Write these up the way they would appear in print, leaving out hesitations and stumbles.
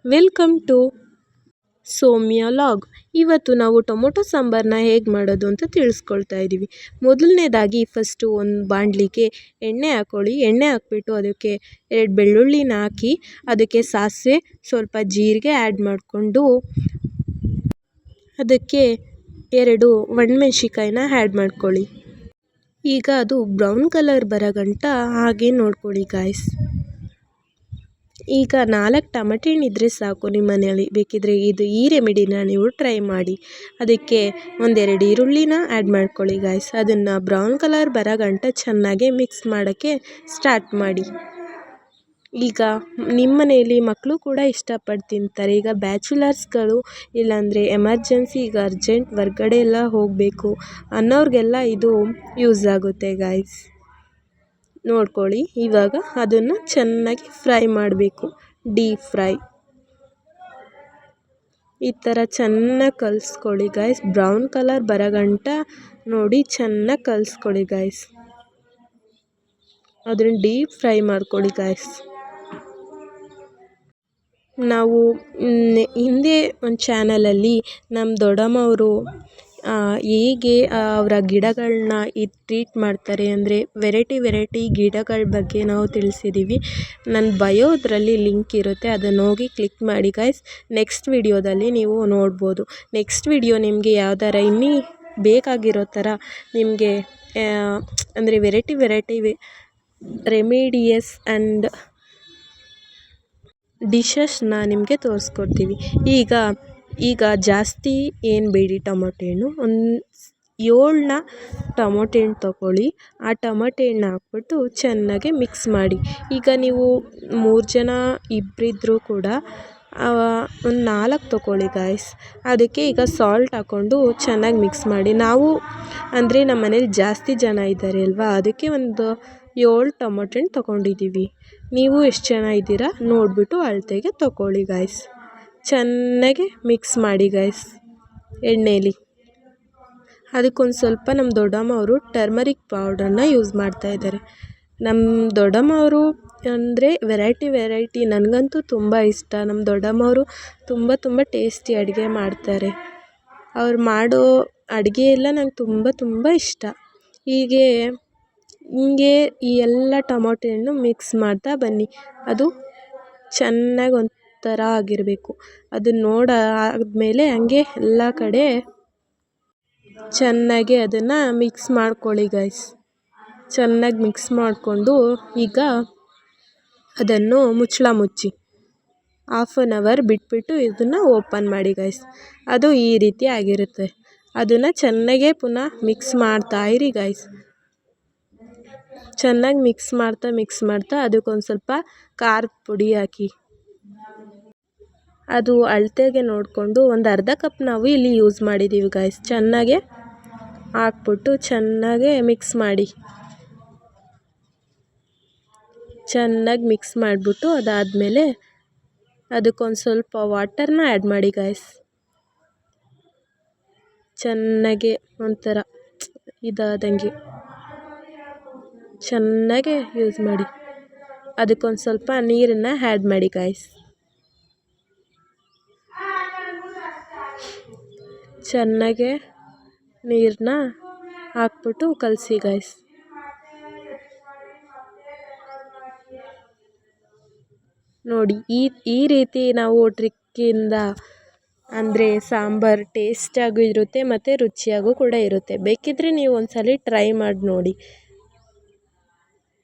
Welcome to Soumya log. ಇವತ್ತು ನಾವು tomato ಸಾಂಬಾರನ್ನ ಹೇಗೆ ಮಾಡೋದು ಅಂತ ತಿಳಿಸ್ಕೊಳ್ತಾ ಇದ್ದೀವಿ. ಮೊದಲನೇದಾಗಿ ಫಸ್ಟು ಒಂದು ಬಾಣಲಿಗೆ ಎಣ್ಣೆ ಹಾಕ್ಕೊಳ್ಳಿ. ಎಣ್ಣೆ ಹಾಕ್ಬಿಟ್ಟು ಅದಕ್ಕೆ 2 ಬೆಳ್ಳುಳ್ಳಿನ ಹಾಕಿ ಅದಕ್ಕೆ ಸಾಸಿವೆ ಸ್ವಲ್ಪ ಜೀರಿಗೆ ಆ್ಯಡ್ ಮಾಡಿಕೊಂಡು ಅದಕ್ಕೆ 2 ಒಣಮೆಣ್ಸಿಕಾಯಿನ ಆ್ಯಡ್ ಮಾಡ್ಕೊಳ್ಳಿ. ಈಗ ಅದು ಬ್ರೌನ್ ಕಲರ್ ಬರೋ ಗಂಟ ಹಾಗೆ ನೋಡ್ಕೊಳ್ಳಿ ಗಾಯ್ಸ್. ಈಗ 4 ಟಮಟೆ ಹಣ್ಣು ಇದ್ದರೆ ಸಾಕು ನಿಮ್ಮ ಮನೆಯಲ್ಲಿ. ಬೇಕಿದ್ದರೆ ಈ ರೆಮಿಡಿನ ನೀವು ಟ್ರೈ ಮಾಡಿ. ಅದಕ್ಕೆ 1-2 ಈರುಳ್ಳಿನ ಆ್ಯಡ್ ಮಾಡ್ಕೊಳ್ಳಿ ಗಾಯ್ಸ್. ಅದನ್ನು ಬ್ರೌನ್ ಕಲರ್ ಬರೋ ಗಂಟ ಚೆನ್ನಾಗಿ ಮಿಕ್ಸ್ ಮಾಡೋಕ್ಕೆ ಸ್ಟಾರ್ಟ್ ಮಾಡಿ. ಈಗ ನಿಮ್ಮ ಮನೆಯಲ್ಲಿ ಮಕ್ಕಳು ಕೂಡ ಇಷ್ಟಪಟ್ಟು ತಿಂತಾರೆ. ಈಗ ಬ್ಯಾಚುಲರ್ಸ್ಗಳು ಇಲ್ಲಾಂದರೆ ಎಮರ್ಜೆನ್ಸಿ ಈಗ ಅರ್ಜೆಂಟ್ ಹೊರ್ಗಡೆ ಎಲ್ಲ ಹೋಗಬೇಕು ಅನ್ನೋರಿಗೆಲ್ಲ ಇದು ಯೂಸ್ ಆಗುತ್ತೆ ಗಾಯ್ಸ್. ನೋಡ್ಕೊಳ್ಳಿ. ಇವಾಗ ಅದನ್ನು ಚೆನ್ನಾಗಿ ಫ್ರೈ ಮಾಡಬೇಕು, ಡೀಪ್ ಫ್ರೈ. ಈ ಥರ ಚೆನ್ನಾಗಿ ಕಲಿಸ್ಕೊಳ್ಳಿ ಗಾಯ್ಸ್. ಬ್ರೌನ್ ಕಲರ್ ಬರೋ ಗಂಟ ನೋಡಿ ಚೆನ್ನಾಗಿ ಕಲಿಸ್ಕೊಳ್ಳಿ ಗಾಯ್ಸ್. ಅದನ್ನು ಡೀಪ್ ಫ್ರೈ ಮಾಡ್ಕೊಳ್ಳಿ ಗಾಯ್ಸ್. ನಾವು ಹಿಂದೆ ಒಂದು ಚಾನಲಲ್ಲಿ ನಮ್ಮ ದೊಡ್ಡಮ್ಮವರು ಹೇಗೆ ಅವರ ಗಿಡಗಳನ್ನ ಟ್ರೀಟ್ ಮಾಡ್ತಾರೆ ಅಂದರೆ ವೆರೈಟಿ ಗಿಡಗಳ ಬಗ್ಗೆ ನಾವು ತಿಳಿಸಿದ್ದೀವಿ. ನನ್ನ ಬಯೋದ್ರಲ್ಲಿ ಲಿಂಕ್ ಇರುತ್ತೆ, ಅದನ್ನು ಹೋಗಿ ಕ್ಲಿಕ್ ಮಾಡಿ ಗಾಯ್ಸ್. ನೆಕ್ಸ್ಟ್ ವಿಡಿಯೋದಲ್ಲಿ ನೀವು ನೋಡ್ಬೋದು. ನೆಕ್ಸ್ಟ್ ವಿಡಿಯೋ ನಿಮಗೆ ಯಾವ್ದಾರ ಇನ್ನೂ ಬೇಕಾಗಿರೋ ಥರ ನಿಮಗೆ ಅಂದರೆ ವೆರೈಟಿ ರೆಮಿಡಿಯಸ್ ಆ್ಯಂಡ್ ಡಿಶಸ್ನ ನಿಮಗೆ ತೋರಿಸ್ಕೊಡ್ತೀವಿ. ಈಗ ಜಾಸ್ತಿ ಏನು ಬೇಡಿ ಟೊಮೊಟೊ ಹಣ್ಣು, ಒಂದು 7 ಟೊಮೊಟೊ ಹಣ್ಣು ತೊಗೊಳ್ಳಿ. ಆ ಟೊಮೊಟೊ ಹಣ್ಣು ಹಾಕ್ಬಿಟ್ಟು ಚೆನ್ನಾಗಿ ಮಿಕ್ಸ್ ಮಾಡಿ. ಈಗ ನೀವು 3 ಜನ ಇಬ್ಬರಿದ್ರೂ ಕೂಡ ಒಂದು 4 ತೊಗೊಳ್ಳಿ ಗಾಯ್ಸ್. ಅದಕ್ಕೆ ಈಗ ಸಾಲ್ಟ್ ಹಾಕ್ಕೊಂಡು ಚೆನ್ನಾಗಿ ಮಿಕ್ಸ್ ಮಾಡಿ. ನಾವು ಅಂದರೆ ನಮ್ಮ ಮನೇಲಿ ಜಾಸ್ತಿ ಜನ ಇದ್ದಾರೆ ಅಲ್ವಾ, ಅದಕ್ಕೆ ಒಂದು 7 ಟೊಮೊಟೊ ಹಣ್ಣು ತೊಗೊಂಡಿದ್ದೀವಿ. ನೀವು ಎಷ್ಟು ಜನ ಇದ್ದೀರಾ ನೋಡಿಬಿಟ್ಟು ಅಳತೆಗೆ ತೊಗೊಳ್ಳಿ ಗಾಯ್ಸ್. ಚೆನ್ನಾಗಿ ಮಿಕ್ಸ್ ಮಾಡಿ ಗಾಯ್ಸ್ ಎಣ್ಣೆಯಲ್ಲಿ. ಅದಕ್ಕೊಂದು ಸ್ವಲ್ಪ ನಮ್ಮ ದೊಡ್ಡಮ್ಮ ಅವರು ಟರ್ಮರಿಕ್ ಪೌಡ್ರನ್ನ ಯೂಸ್ ಮಾಡ್ತಾಯಿದ್ದಾರೆ. ನಮ್ಮ ದೊಡ್ಡಮ್ಮ ಅವರು ಅಂದರೆ ವೆರೈಟಿ ನನಗಂತೂ ತುಂಬ ಇಷ್ಟ. ನಮ್ಮ ದೊಡ್ಡಮ್ಮ ಅವರು ತುಂಬ ಟೇಸ್ಟಿ ಅಡುಗೆ ಮಾಡ್ತಾರೆ. ಅವ್ರು ಮಾಡೋ ಅಡುಗೆ ಎಲ್ಲ ನಂಗೆ ತುಂಬ ಇಷ್ಟ. ಹಿಂಗೆ ಈ ಎಲ್ಲ ಟೊಮೊಟೊ ಹಣ್ಣು ಮಿಕ್ಸ್ ಮಾಡ್ತಾ ಬನ್ನಿ. ಅದು ಚೆನ್ನಾಗಿ ಒಂಥರ ಆಗಿರಬೇಕು. ಅದನ್ನು ಆದಮೇಲೆ ಹಂಗೆ ಎಲ್ಲ ಕಡೆ ಚೆನ್ನಾಗಿ ಅದನ್ನು ಮಿಕ್ಸ್ ಮಾಡ್ಕೊಳ್ಳಿ ಗಾಯ್ಸ್. ಚೆನ್ನಾಗಿ ಮಿಕ್ಸ್ ಮಾಡಿಕೊಂಡು ಈಗ ಅದನ್ನು ಮುಚ್ಚಿ 1/2 hour ಬಿಟ್ಬಿಟ್ಟು ಇದನ್ನು ಓಪನ್ ಮಾಡಿ ಗಾಯ್ಸ್. ಅದು ಈ ರೀತಿ ಆಗಿರುತ್ತೆ. ಅದನ್ನು ಚೆನ್ನಾಗೇ ಪುನಃ ಮಿಕ್ಸ್ ಮಾಡ್ತಾಯಿರಿ ಗಾಯ್ಸ್. ಚೆನ್ನಾಗಿ ಮಿಕ್ಸ್ ಮಾಡ್ತಾ ಅದಕ್ಕೊಂದು ಸ್ವಲ್ಪ ಖಾರದ ಪುಡಿ ಹಾಕಿ. ಅದು ಅಳತೆಗೆ ನೋಡಿಕೊಂಡು ಒಂದು ಅರ್ಧ ಕಪ್ ನಾವು ಇಲ್ಲಿ ಯೂಸ್ ಮಾಡಿದ್ದೀವಿ ಗಾಯ್ಸ್. ಚೆನ್ನಾಗೆ ಹಾಕ್ಬಿಟ್ಟು ಚೆನ್ನಾಗೆ ಮಿಕ್ಸ್ ಮಾಡಿ. ಚೆನ್ನಾಗಿ ಮಿಕ್ಸ್ ಮಾಡಿಬಿಟ್ಟು ಅದಾದಮೇಲೆ ಅದಕ್ಕೊಂದು ಸ್ವಲ್ಪ ವಾಟರ್ನ ಆ್ಯಡ್ ಮಾಡಿ ಗಾಯ್ಸ್. ಚೆನ್ನಾಗೆ ಒಂಥರ ಇದಾದಂಗೆ ಚೆನ್ನಾಗೆ ಯೂಸ್ ಮಾಡಿ. ಅದಕ್ಕೊಂದು ಸ್ವಲ್ಪ ನೀರನ್ನು ಆ್ಯಡ್ ಮಾಡಿ ಗಾಯ್ಸ್. ಚೆನ್ನಾಗೆ ನೀರನ್ನ ಹಾಕ್ಬಿಟ್ಟು ಕಲಸಿ ಗಾಯ್ಸ್. ನೋಡಿ ಈ ರೀತಿ ನಾವು ಟ್ರಿಕ್ಕಿಂದ ಅಂದರೆ ಸಾಂಬಾರು ಟೇಸ್ಟಾಗೂ ಇರುತ್ತೆ ಮತ್ತು ರುಚಿಯಾಗೂ ಕೂಡ ಇರುತ್ತೆ. ಬೇಕಿದ್ದರೆ ನೀವು ಒಂದ್ಸಲ ಟ್ರೈ ಮಾಡಿ ನೋಡಿ.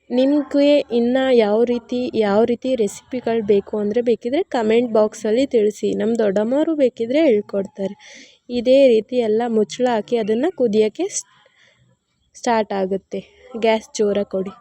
ನಿಮಗೆ ಇನ್ನು ಯಾವ ರೀತಿ ರೆಸಿಪಿಗಳು ಬೇಕು ಅಂದರೆ ಬೇಕಿದ್ದರೆ ಕಮೆಂಟ್ ಬಾಕ್ಸಲ್ಲಿ ತಿಳಿಸಿ. ನಮ್ಮ ದೊಡ್ಡಮ್ಮವರು ಬೇಕಿದ್ದರೆ ಹೇಳ್ಕೊಡ್ತಾರೆ. ಇದೇ ರೀತಿ ಎಲ್ಲ ಮುಚ್ಚಳ ಹಾಕಿ ಅದನ್ನು ಕುದಿಯೋಕ್ಕೆ ಸ್ಟಾರ್ಟ್ ಆಗುತ್ತೆ. ಗ್ಯಾಸ್ ಜೋರಾಗಿ ಕೊಡಿ.